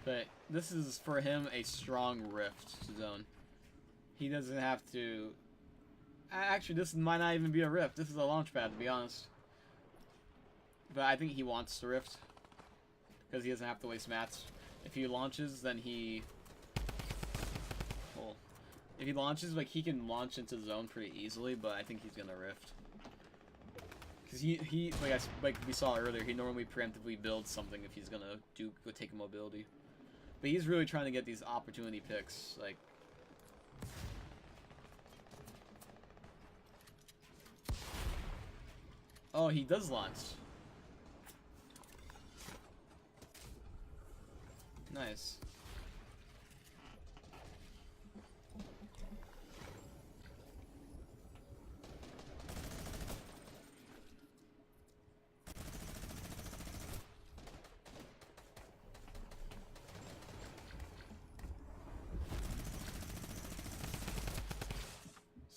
But this is for him a strong rift zone. He doesn't have to. Actually, this might not even be a rift. This is a launch pad, to be honest. But I think he wants the rift because he doesn't have to waste mats. If he launches, then he. Well, if he launches, like he can launch into the zone pretty easily. But I think he's gonna rift. Because he like we saw earlier, he normally preemptively builds something if he's gonna go take a mobility. But he's really trying to get these opportunity picks, like. Oh, he does launch. Nice.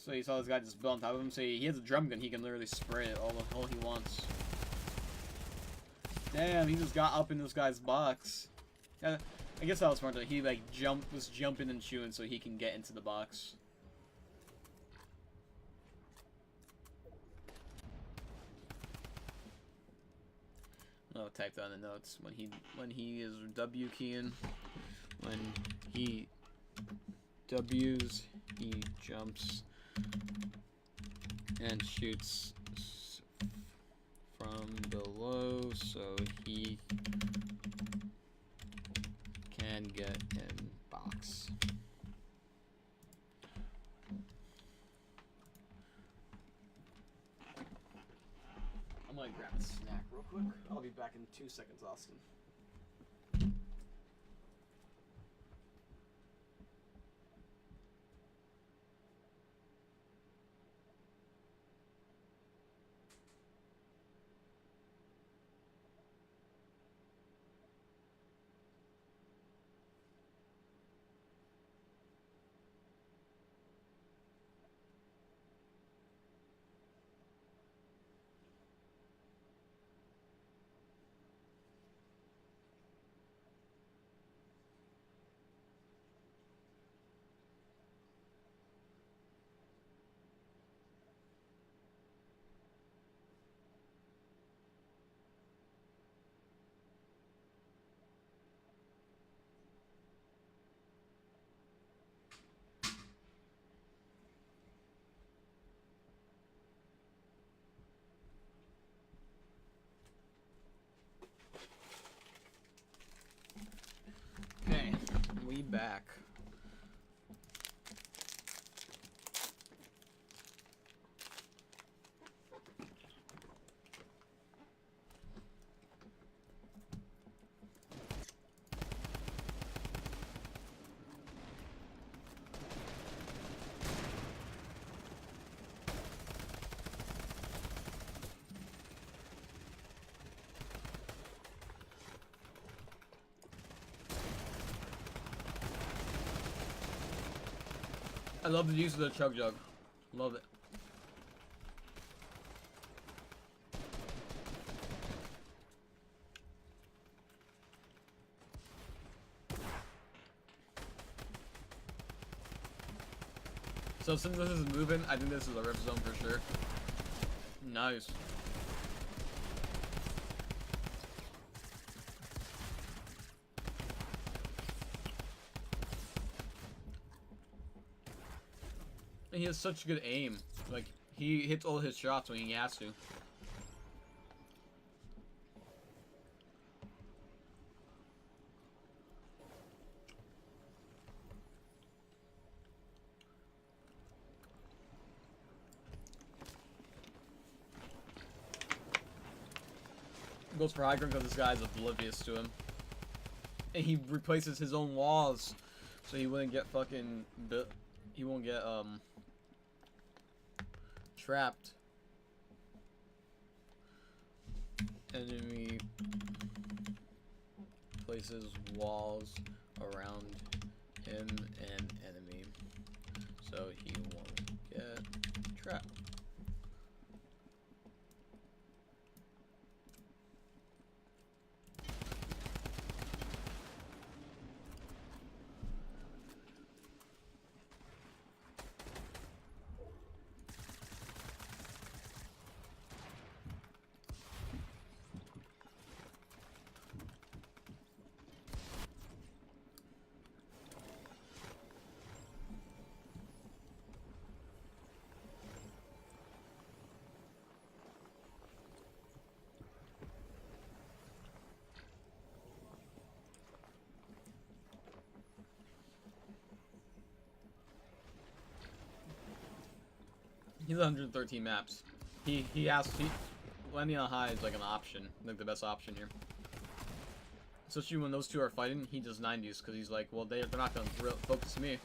So you saw this guy just build on top of him. So he has a drum gun. He can literally spray it all he wants. Damn, he just got up in this guy's box. I guess that was smart. He like was jumping and shooting so he can get into the box. I'll type that in the notes when he is W keying. When he W's, he jumps and shoots from below so he can get in box. I'm gonna grab a snack real quick. I'll be back in 2 seconds, Austin. Okay, we back. I love the use of the chug jug. Love it. So since this is moving, I think this is a rip zone for sure. Nice. And he has such good aim. Like, he hits all his shots when he has to. Goes for high ground because this guy's oblivious to him. And he replaces his own walls so he wouldn't get fucking he won't get trapped. Enemy places walls around him and enemy so he won't get trapped. He's 113 maps. He landing on high is like an option, like the best option here. Especially when those two are fighting, he does 90s because he's like, well, they're not gonna focus me.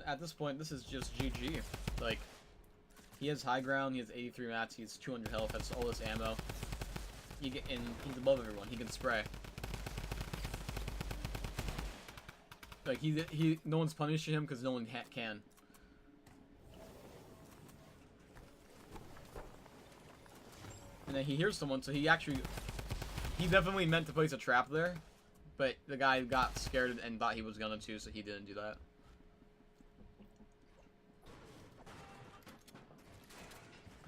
At this point, this is just GG. Like, he has high ground, he has 83 mats, he has 200 health, that's all this ammo. And he's above everyone, he can spray. Like, no one's punishing him because no one can. And then he hears someone, so he definitely meant to place a trap there. But the guy got scared and thought he was gonna too, so he didn't do that.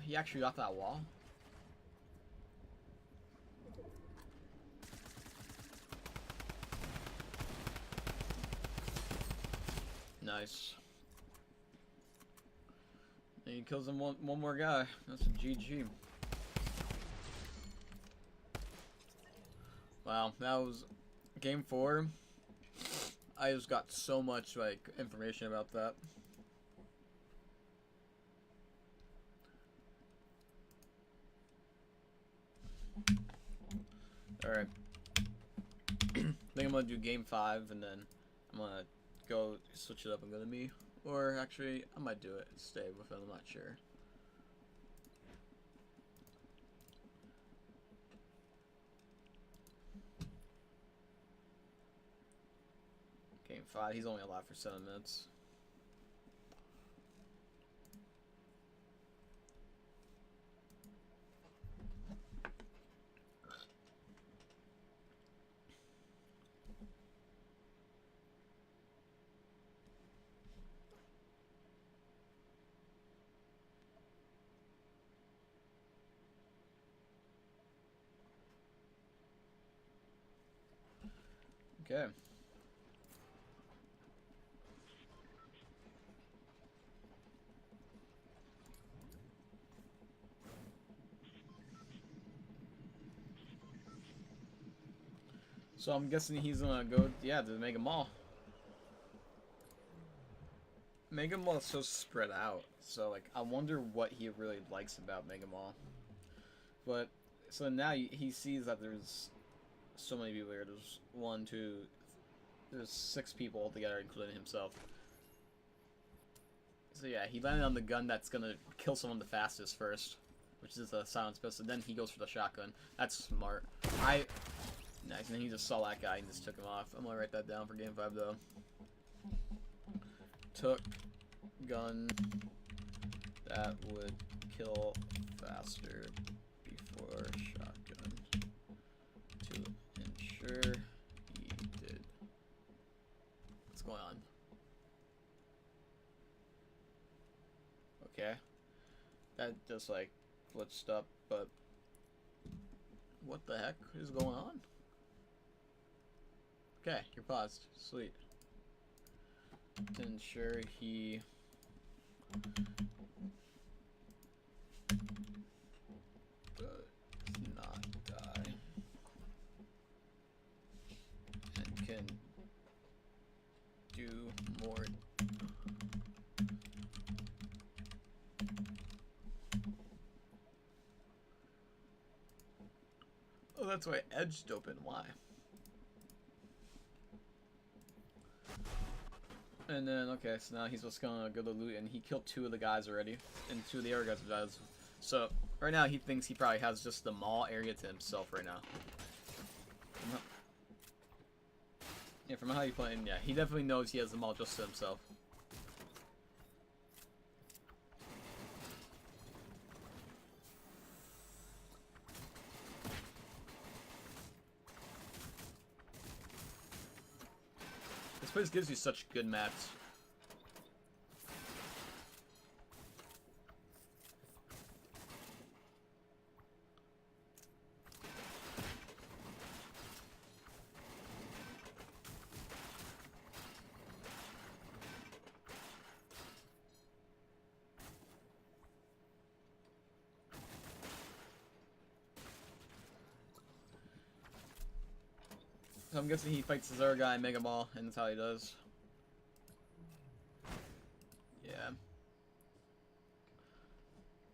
He actually got that wall. Nice. And he kills him one more guy. That's a GG. Wow, that was game 4. I just got so much like information about that. Alright. I think I'm gonna do game 5 and then I'm gonna go switch it up and go to me. Or actually, I might do it and stay with it, I'm not sure. Game 5, he's only alive for 7 minutes. Okay. So I'm guessing he's gonna go, yeah, to Mega Mall. Mega Mall is so spread out, so like I wonder what he really likes about Mega Mall. But so now he sees that there's so many people here. There's 1, 2, there's 6 people altogether, including himself. So yeah, he landed on the gun that's gonna kill someone the fastest first, which is a silenced pistol. Then he goes for the shotgun. That's smart. Nice, and then he just saw that guy and just took him off. I'm gonna write that down for game 5 though. Took gun that would kill faster before shotgun to ensure he did. What's going on? Okay. That just like glitched up, but what the heck is going on? Okay, you're paused. Sweet. To ensure he does not die and can do more. Oh, that's why edged open. Why? And then, okay, so now he's just gonna go to loot, and he killed 2 of the guys already, and 2 of the other guys died. So, right now he thinks he probably has just the mall area to himself right now. Yeah, from how you playing, yeah, he definitely knows he has the mall just to himself. This place gives you such good maps. So I'm guessing he fights this other guy, Mega Ball, and that's how he does. Yeah.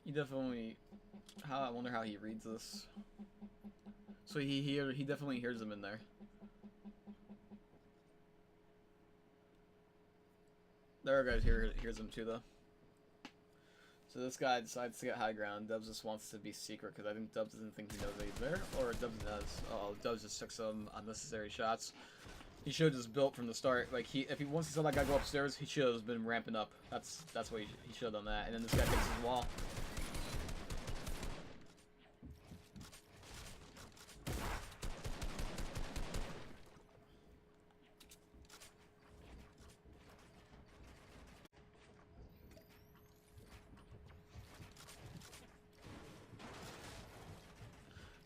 He definitely... I wonder how he reads this. So he definitely hears him in there. The other guy hears him too, though. So this guy decides to get high ground. Dubs just wants to be secret because I think Dubs doesn't think he knows that he's there, or Dubs does. Oh, Dubs just took some unnecessary shots. He should have just built from the start. Like once he saw that guy go upstairs, he should have been ramping up. That's what he should have done that. And then this guy takes his wall.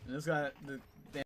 And this guy,